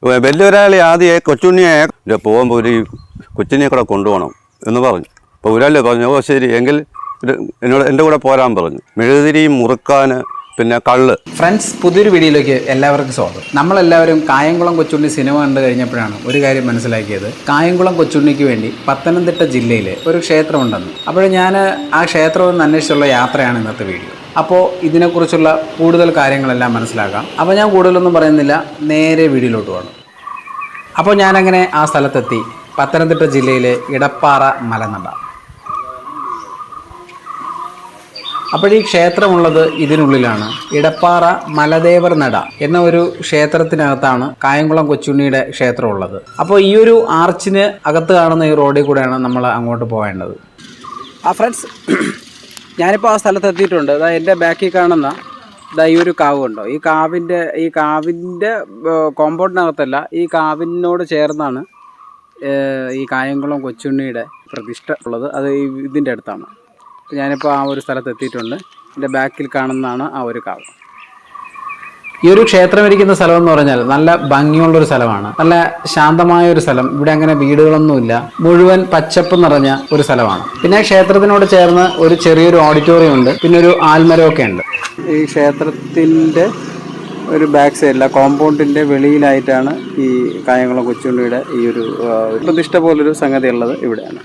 വലിയൊരാളെ ആദ്യം കൊച്ചുണ്ണിയെ പോകുമ്പോൾ ഒരു കൊച്ചിനെ കൂടെ കൊണ്ടുപോകണം എന്ന് പറഞ്ഞു. അപ്പോൾ ഒരാൾ പറഞ്ഞു, ഓ ശരി എങ്കിൽ എന്നോട് എൻ്റെ കൂടെ പോരാൻ പറഞ്ഞു. മെഴുകുതിരിയും മുറുക്കാൻ പിന്നെ കള്ള്. ഫ്രണ്ട്സ്, പുതിയൊരു വീഡിയോയിലേക്ക് എല്ലാവർക്കും സ്വാഗതം. നമ്മളെല്ലാവരും കായംകുളം കൊച്ചുണ്ണി സിനിമ കണ്ടു കഴിഞ്ഞപ്പോഴാണ് ഒരു കാര്യം മനസ്സിലാക്കിയത്. കായംകുളം കൊച്ചുണ്ണിക്ക് വേണ്ടി പത്തനംതിട്ട ജില്ലയിൽ ഒരു ക്ഷേത്രമുണ്ടെന്ന്. അപ്പോൾ ഞാൻ ആ ക്ഷേത്രം ഒന്ന് അന്വേഷിച്ചുള്ള യാത്രയാണ് ഇന്നത്തെ വീഡിയോ. അപ്പോൾ ഇതിനെക്കുറിച്ചുള്ള കൂടുതൽ കാര്യങ്ങളെല്ലാം മനസ്സിലാക്കാം. അപ്പോൾ ഞാൻ കൂടുതലൊന്നും പറയുന്നില്ല, നേരെ വീഡിയോയിലോട്ട് പോകണം. അപ്പോൾ ഞാനങ്ങനെ ആ സ്ഥലത്തെത്തി. പത്തനംതിട്ട ജില്ലയിലെ ഇടപ്പാറ മലനട. അപ്പോൾ ഈ ക്ഷേത്രമുള്ളത് ഇതിനുള്ളിലാണ്. ഇടപ്പാറ മലദേവർ നട എന്ന ഒരു ക്ഷേത്രത്തിനകത്താണ് കായംകുളം കൊച്ചുണ്ണിയുടെ ക്ഷേത്രം ഉള്ളത്. അപ്പോൾ ഈ ഒരു ആർച്ചിന് അകത്ത് കാണുന്ന ഈ റോഡിൽ കൂടെയാണ് നമ്മൾ അങ്ങോട്ട് പോകേണ്ടത്. ഫ്രണ്ട്സ്, ഞാനിപ്പോൾ ആ സ്ഥലത്ത് എത്തിയിട്ടുണ്ട്. എൻ്റെ ബാക്കിൽ കാണുന്ന ഈ ഒരു കാവ് ഉണ്ടോ? ഈ കാവിൻ്റെ കോമ്പൗണ്ടിനകത്തല്ല, ഈ കാവിനോട് ചേർന്നാണ് ഈ കായംകുളം കൊച്ചുണ്ണിയുടെ പ്രതിഷ്ഠ ഉള്ളത്. അത് ഇതിൻ്റെ അടുത്താണ്. ഞാനിപ്പോൾ ആ ഒരു സ്ഥലത്ത് എത്തിയിട്ടുണ്ട്. എൻ്റെ ബാക്കിൽ കാണുന്നതാണ് ആ ഒരു കാവ്. ഈ ഒരു ക്ഷേത്രം ഇരിക്കുന്ന സ്ഥലം എന്ന് പറഞ്ഞാൽ നല്ല ഭംഗിയുള്ളൊരു സ്ഥലമാണ്. നല്ല ശാന്തമായ ഒരു സ്ഥലം. ഇവിടെ അങ്ങനെ വീടുകളൊന്നുമില്ല, മുഴുവൻ പച്ചപ്പ് നിറഞ്ഞ ഒരു സ്ഥലമാണ്. പിന്നെ ക്ഷേത്രത്തിനോട് ചേർന്ന് ഒരു ചെറിയൊരു ഓഡിറ്റോറിയം ഉണ്ട്, പിന്നെ ഒരു ആൽമരമൊക്കെ ഉണ്ട്. ഈ ക്ഷേത്രത്തിൻ്റെ ഒരു ബാക്ക് സൈഡില കോമ്പൗണ്ടിൻ്റെ വെളിയിലായിട്ടാണ് ഈ കായംകുളം കൊച്ചുണ്ണിയുടെ ഈ ഒരു പ്രതിഷ്ഠ പോലൊരു സംഗതി ഉള്ളത് ഇവിടെയാണ്.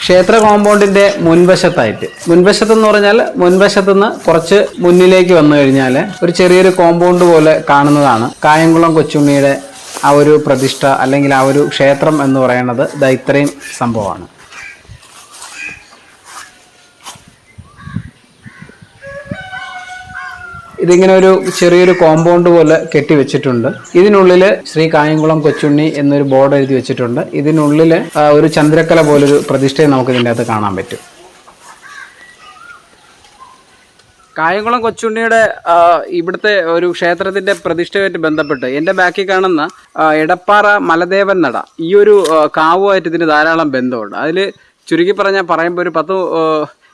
ക്ഷേത്ര കോമ്പൗണ്ടിൻ്റെ മുൻവശത്തെന്ന് പറഞ്ഞാൽ മുൻവശത്തുനിന്ന് കുറച്ച് മുന്നിലേക്ക് വന്നു കഴിഞ്ഞാൽ ഒരു ചെറിയൊരു കോമ്പൗണ്ട് പോലെ കാണുന്നതാണ് കായംകുളം കൊച്ചുണ്ണിയുടെ ആ ഒരു പ്രതിഷ്ഠ അല്ലെങ്കിൽ ആ ഒരു ക്ഷേത്രം എന്ന് പറയുന്നത്. ഇത്രയും സംഭവമാണ്. ഇതിങ്ങനെ ഒരു ചെറിയൊരു കോമ്പൗണ്ട് പോലെ കെട്ടിവെച്ചിട്ടുണ്ട്. ഇതിനുള്ളിൽ ശ്രീ കായംകുളം കൊച്ചുണ്ണി എന്നൊരു ബോർഡ് എഴുതി വെച്ചിട്ടുണ്ട്. ഇതിനുള്ളിൽ ഒരു ചന്ദ്രക്കല പോലൊരു പ്രതിഷ്ഠയെ നമുക്ക് ഇതിൻ്റെ അകത്ത് കാണാൻ പറ്റും. കായംകുളം കൊച്ചുണ്ണിയുടെ ഇവിടുത്തെ ഒരു ക്ഷേത്രത്തിൻ്റെ പ്രതിഷ്ഠയുമായിട്ട് ബന്ധപ്പെട്ട് എൻ്റെ ബാക്കിൽ കാണുന്ന ഇടപ്പാറ മലദേവൻ നട, ഈ ഒരു കാവുമായിട്ട് ഇതിന് ധാരാളം ബന്ധമുണ്ട്. അതിൽ ചുരുക്കി പറയുമ്പോൾ ഒരു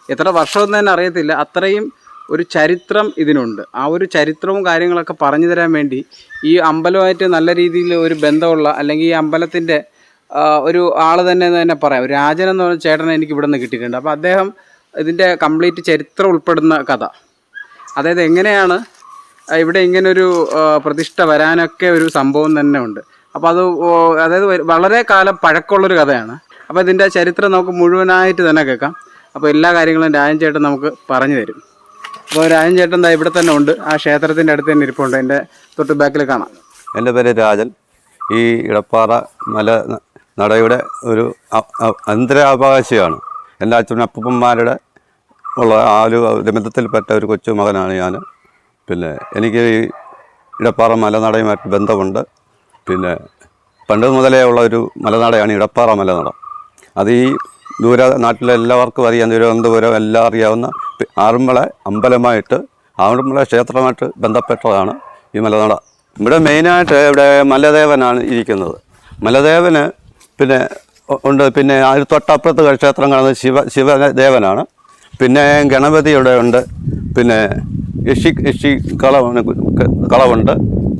എത്ര വർഷമൊന്നും തന്നെ അറിയത്തില്ല, അത്രയും ഒരു ചരിത്രം ഇതിനുണ്ട്. ആ ഒരു ചരിത്രവും കാര്യങ്ങളൊക്കെ പറഞ്ഞു തരാൻ വേണ്ടി ഈ അമ്പലമായിട്ട് നല്ല രീതിയിൽ ഒരു ബന്ധമുള്ള, അല്ലെങ്കിൽ ഈ അമ്പലത്തിൻ്റെ ഒരു ആൾ തന്നെ പറയാം, ഒരു രാജൻ എന്ന് പറഞ്ഞ ചേട്ടനെ എനിക്ക് ഇവിടെ നിന്ന് കിട്ടിയിട്ടുണ്ട്. അപ്പോൾ അദ്ദേഹം ഇതിൻ്റെ കംപ്ലീറ്റ് ചരിത്രം ഉൾപ്പെടുന്ന കഥ, അതായത് എങ്ങനെയാണ് ഇവിടെ ഇങ്ങനൊരു പ്രതിഷ്ഠ വരാനൊക്കെ ഒരു സംഭവം തന്നെ ഉണ്ട്. അപ്പോൾ അതായത് വളരെ കാലം പഴക്കമുള്ളൊരു കഥയാണ്. അപ്പോൾ ഇതിൻ്റെ ചരിത്രം നമുക്ക് മുഴുവനായിട്ട് തന്നെ കേൾക്കാം. അപ്പോൾ എല്ലാ കാര്യങ്ങളും രാജൻ ചേട്ടൻ നമുക്ക് പറഞ്ഞു തരും. അപ്പോൾ രാജൻ ചേട്ടൻ ഇവിടെ തന്നെ ഉണ്ട്, ആ ക്ഷേത്രത്തിൻ്റെ അടുത്ത് തന്നെ ഇരിപ്പുണ്ട്. എൻ്റെ തൊട്ട് ബാക്കിൽ കാണാം. എൻ്റെ പേര് രാജൻ. ഈ ഇടപ്പാറ മല നടയുടെ ഒരു അന്തരാവകാശിയാണ്. എൻ്റെ അച്ഛനപ്പന്മാരുടെ ഉള്ള ആ ഒരു ബന്ധത്തിൽപ്പെട്ട ഒരു കൊച്ചു മകനാണ് ഞാൻ. പിന്നെ എനിക്ക് ഈ ഇടപ്പാറ മലനടയുമായിട്ട് ബന്ധമുണ്ട്. പിന്നെ പണ്ട് മുതലേ ഉള്ള ഒരു മലനടയാണ് ഇടപ്പാറ മലനട. അത് ഈ ദൂര നാട്ടിലെ എല്ലാവർക്കും അറിയാം, തിരുവനന്തപുരം എല്ലാം അറിയാവുന്ന ആറന്മുള അമ്പലമായിട്ട്, ആറന്മുള ക്ഷേത്രമായിട്ട് ബന്ധപ്പെട്ടതാണ് ഈ മലനട. ഇവിടെ മെയിനായിട്ട് ഇവിടെ മലദേവനാണ് ഇരിക്കുന്നത്. മലദേവന് പിന്നെ ഉണ്ട്. പിന്നെ അതിന് തൊട്ടപ്പുറത്ത് ക്ഷേത്രം കാണുന്നത് ശിവദേവനാണ്. പിന്നെ ഗണപതി ഇവിടെ ഉണ്ട്. പിന്നെ യക്ഷി കളവുണ്ട്.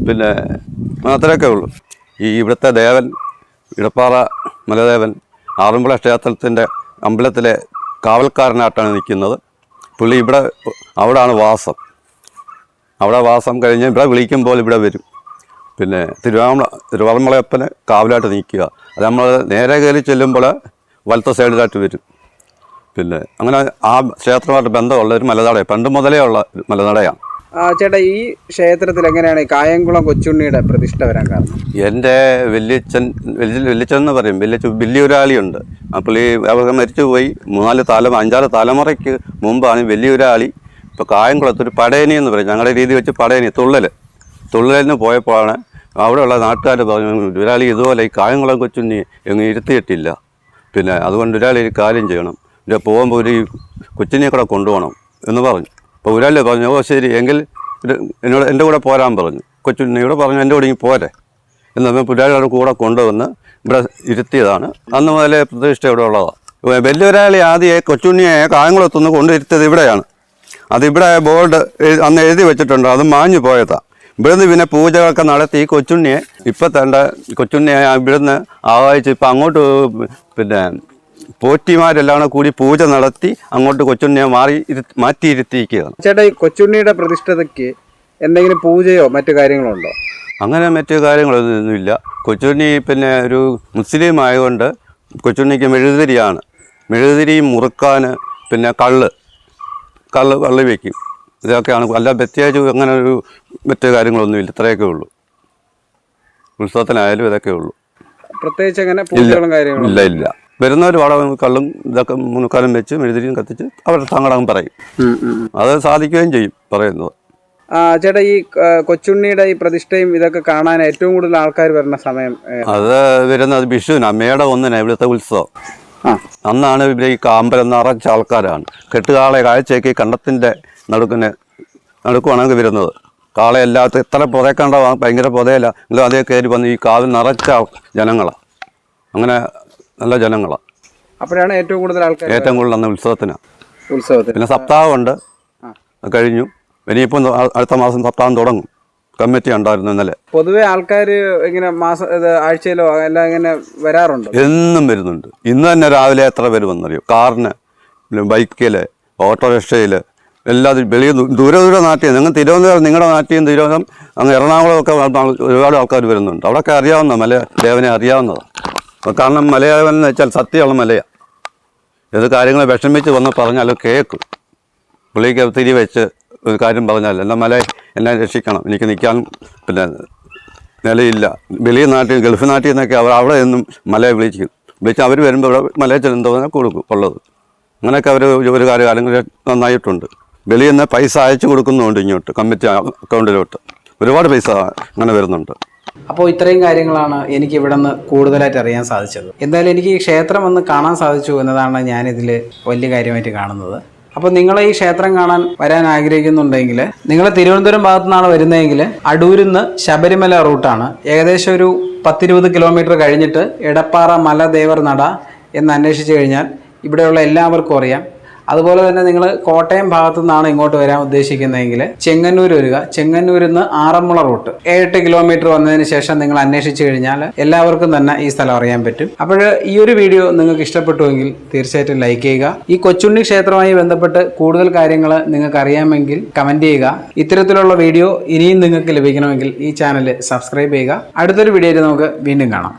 പിന്നെ അത്രയൊക്കെ ഉള്ളൂ. ഈ ഇവിടുത്തെ ദേവൻ ഇടപ്പാറ മലദേവൻ ആറന്മുള ക്ഷേത്രത്തിൻ്റെ അമ്പലത്തിലെ കാവൽക്കാരനായിട്ടാണ് നിൽക്കുന്നത്. പുള്ളി അവിടെയാണ് വാസം. അവിടെ വാസം കഴിഞ്ഞ് ഇവിടെ വിളിക്കുമ്പോൾ ഇവിടെ വരും. പിന്നെ തിരുവാറന്മുളയപ്പന് കാവലായിട്ട് നിൽക്കുക. അത് നമ്മൾ നേരെ കയറി ചെല്ലുമ്പോൾ വലത്തെ സൈഡിലായിട്ട് വരും. പിന്നെ അങ്ങനെ ആ ക്ഷേത്രമായിട്ട് ബന്ധമുള്ള ഒരു മലനടയാണ്, പണ്ട് മുതലേ ഉള്ള മലനടയാണ്. ചേട്ടാ, ഈ ക്ഷേത്രത്തിൽ എങ്ങനെയാണ് കായംകുളം കൊച്ചുണ്ണിയുടെ പ്രതിഷ്ഠ വരാൻ കാരണം? എൻ്റെ വല്യച്ഛൻ എന്ന് പറയും, വലിയൊരാളിയുണ്ട്. അപ്പോൾ അവർ മരിച്ചുപോയി 5-6 തലമുറയ്ക്ക് മുമ്പാണ് വലിയൊരാളി ഇപ്പോൾ കായംകുളത്തൊരു പടയണി എന്ന് പറയും, ഞങ്ങളുടെ രീതി വെച്ച് പടയണി തുള്ളലിന് പോയപ്പോഴാണ് അവിടെയുള്ള നാട്ടുകാർ പറഞ്ഞു, ഒരാളി ഇതുപോലെ ഈ കായംകുളം കൊച്ചുണ്ണി എങ്ങും ഇരുത്തിയിട്ടില്ല. പിന്നെ അതുകൊണ്ട് ഒരാൾ ഒരു കാര്യം ചെയ്യണം, ഇവിടെ പോകുമ്പോൾ ഒരു കൊച്ചിനെ കൂടെ കൊണ്ടുപോകണം എന്ന് പറഞ്ഞു. അപ്പോൾ ഒരാൾ പറഞ്ഞു, ഓ ശരി എങ്കിൽ എന്നോട് എൻ്റെ കൂടെ പോരാൻ പറഞ്ഞു. കൊച്ചുണ്ണിയോട് പറഞ്ഞു എൻ്റെ കൂടെ പോരെ എന്ന് പറഞ്ഞപ്പോൾ ഒരാളുടെ കൂടെ കൊണ്ടുവന്ന് ഇവിടെ ഇരുത്തിയതാണ്. അന്ന് മുതലേ പ്രതിഷ്ഠ ഇവിടെ ഉള്ളതാണ്. വലിയൊരാളി ആദ്യം കൊച്ചുണ്ണിയെ കായംകുളത്തുനിന്ന് കൊണ്ടിരുത്തത് ഇവിടെയാണ്. അതിവിടെ ബോർഡ് അന്ന് എഴുതി വെച്ചിട്ടുണ്ട്, അത് മാഞ്ഞു പോയതാണ്. ഇവിടുന്ന് പിന്നെ പൂജകളൊക്കെ നടത്തി ഈ കൊച്ചുണ്ണിയെ ഇപ്പം തേണ്ട കൊച്ചുണ്ണിയെ ഇവിടുന്ന് ആവാഹിച്ച് ഇപ്പം അങ്ങോട്ട് പിന്നെ പോറ്റിമാരെല്ലാം കൂടി പൂജ നടത്തി അങ്ങോട്ട് കൊച്ചുണ്ണിയെ മാറ്റിയിരുത്തിയിരിക്കുകയാണ്. ചേട്ടാ, ഈ കൊച്ചുണ്ണിയുടെ പ്രതിഷ്ഠതയ്ക്ക് എന്തെങ്കിലും പൂജയോ മറ്റു കാര്യങ്ങളോ ഉണ്ടോ? അങ്ങനെ മറ്റു കാര്യങ്ങളൊന്നുമില്ല. കൊച്ചുണ്ണി പിന്നെ ഒരു മുസ്ലിം ആയതുകൊണ്ട് കൊച്ചുണ്ണിക്ക് മെഴുകുതിരിയാണ്. മെഴുകുതിരി മുറുക്കാൻ പിന്നെ കള്ള് വയ്ക്കും. ഇതൊക്കെയാണ്. അല്ല പ്രത്യേകിച്ച് അങ്ങനെ ഒരു മറ്റു കാര്യങ്ങളൊന്നുമില്ല. ഇത്രയൊക്കെ ഉള്ളൂ. ഉത്സവത്തിനായാലും ഇതൊക്കെ ഉള്ളൂ. പ്രത്യേകിച്ച് അങ്ങനെ പൂജകളും കാര്യങ്ങളും ഇല്ല. വരുന്നവർ വടവും കള്ളും ഇതൊക്കെ മുനുക്കാലം വെച്ച് മെഴുകുതിരിയും കത്തിച്ച് അവരുടെ സങ്കടം പറയും. അത് സാധിക്കുകയും ചെയ്യും പറയുന്നത്. ചേട്ടാ, ഈ കൊച്ചുണ്ണിയുടെ ഈ പ്രതിഷ്ഠയും ഇതൊക്കെ കാണാൻ ഏറ്റവും കൂടുതൽ ആൾക്കാർ വരുന്ന സമയം അത് വരുന്നത് വിഷുവിന്, അമ്മയുടെ ഒന്നിനാണ് ഇവിടുത്തെ ഉത്സവം. അന്നാണ് ഇവിടെ ഈ അമ്പലം നിറച്ച ആൾക്കാരാണ്. കെട്ടുകാളെ കാഴ്ചയ്ക്ക് കണ്ടത്തിൻ്റെ നടുക്കുവാണെങ്കിൽ വരുന്നത്. കാളയല്ലാത്ത എത്ര പുതയ്ക്കണ്ട ഭയങ്കര പുതയല്ല, എങ്കിലും അതേ കയറി വന്ന് ഈ കാവിൽ നിറച്ച ജനങ്ങളാണ്. അങ്ങനെ നല്ല ജനങ്ങളാണ്. അപ്പോഴാണ് ഏറ്റവും കൂടുതൽ ആൾക്കാർ അന്ന് ഉത്സവത്തിന്. പിന്നെ സപ്താഹമുണ്ട്, കഴിഞ്ഞു. ഇനിയിപ്പം അടുത്ത മാസം സപ്താഹം തുടങ്ങും. കമ്മിറ്റി ഉണ്ടായിരുന്നു ഇന്നലെ. പൊതുവെ ആൾക്കാർ ഇങ്ങനെ ആഴ്ചയിലോ എല്ലാം ഇങ്ങനെ വരാറുണ്ട്? എന്നും വരുന്നുണ്ട്. ഇന്ന് തന്നെ രാവിലെ എത്ര പേര് വന്നറിയോ? കാറിന്, ബൈക്കിൽ, ഓട്ടോറിക്ഷയിൽ, എല്ലാത്തിനും വെളിയ ദൂര നാട്ടിൽ. നിങ്ങൾ തിരുവനന്തപുരം, നിങ്ങളുടെ നാട്ടിൽ തിരുവനന്തപുരം അങ്ങ് എറണാകുളമൊക്കെ ഒരുപാട് ആൾക്കാർ വരുന്നുണ്ട്. അവിടെയൊക്കെ അറിയാവുന്ന ദേവനെ അറിയാവുന്നതാണ്. കാരണം മലയാളം എന്ന് വെച്ചാൽ സത്യമുള്ള മലയാണ്. ഏത് കാര്യങ്ങൾ വിഷമിച്ച് വന്ന് പറഞ്ഞാൽ കേൾക്കും. പുള്ളിക്ക് തിരി വെച്ച് ഒരു കാര്യം പറഞ്ഞാൽ എന്നെ രക്ഷിക്കണം, എനിക്ക് നിൽക്കാൻ പിന്നെ നിലയില്ല. വലിയ നാട്ടിൽ, ഗൾഫ് നാട്ടിൽ നിന്നൊക്കെ അവിടെ നിന്നും മലയെ വിളിച്ച് അവർ വരുമ്പോൾ ഇവിടെ മലയിൽ ചെല്ലുന്നതോ കൊടുക്കും ഉള്ളത്. അങ്ങനെയൊക്കെ അവർ ഒരു കാര്യങ്ങൾ നന്നായിട്ടുണ്ട്. വെളിയിൽ നിന്ന് പൈസ അയച്ചു കൊടുക്കുന്നുണ്ട് ഇങ്ങോട്ട് കമ്മിറ്റി അക്കൗണ്ടിലോട്ട്. ഒരുപാട് പൈസ അങ്ങനെ വരുന്നുണ്ട്. അപ്പോൾ ഇത്രയും കാര്യങ്ങളാണ് എനിക്ക് ഇവിടെ നിന്ന് കൂടുതലായിട്ട് അറിയാൻ സാധിച്ചത്. എന്തായാലും എനിക്ക് ഈ ക്ഷേത്രം ഒന്ന് കാണാൻ സാധിച്ചു എന്നതാണ് ഞാനിതിൽ വലിയ കാര്യമായിട്ട് കാണുന്നത്. അപ്പോൾ നിങ്ങൾ ഈ ക്ഷേത്രം കാണാൻ വരാൻ ആഗ്രഹിക്കുന്നുണ്ടെങ്കിൽ, നിങ്ങൾ തിരുവനന്തപുരം ഭാഗത്തു നിന്നാണ് വരുന്നതെങ്കിൽ അടൂരിൽ നിന്ന് ശബരിമല റൂട്ടാണ്. ഏകദേശം ഒരു 10-20 കിലോമീറ്റർ കഴിഞ്ഞിട്ട് എടപ്പാറ മലദേവർ നട എന്ന് അന്വേഷിച്ച് കഴിഞ്ഞാൽ ഇവിടെയുള്ള എല്ലാവർക്കും അറിയാം. അതുപോലെ തന്നെ നിങ്ങൾ കോട്ടയം ഭാഗത്തു നിന്നാണ് ഇങ്ങോട്ട് വരാൻ ഉദ്ദേശിക്കുന്നതെങ്കിൽ ചെങ്ങന്നൂർ വരിക. ചെങ്ങന്നൂരിൽ നിന്ന് ആറന്മുള റൂട്ട് 7 കിലോമീറ്റർ വന്നതിന് ശേഷം നിങ്ങൾ അന്വേഷിച്ച് കഴിഞ്ഞാൽ എല്ലാവർക്കും തന്നെ ഈ സ്ഥലം അറിയാൻ പറ്റും. അപ്പോൾ ഈ ഒരു വീഡിയോ നിങ്ങൾക്ക് ഇഷ്ടപ്പെട്ടുവെങ്കിൽ തീർച്ചയായിട്ടും ലൈക്ക് ചെയ്യുക. ഈ കൊച്ചുണ്ണി ക്ഷേത്രവുമായി ബന്ധപ്പെട്ട് കൂടുതൽ കാര്യങ്ങൾ നിങ്ങൾക്ക് അറിയാമെങ്കിൽ കമൻറ്റ് ചെയ്യുക. ഇത്തരത്തിലുള്ള വീഡിയോ ഇനിയും നിങ്ങൾക്ക് ലഭിക്കണമെങ്കിൽ ഈ ചാനൽ സബ്സ്ക്രൈബ് ചെയ്യുക. അടുത്തൊരു വീഡിയോയിൽ നമുക്ക് വീണ്ടും കാണാം.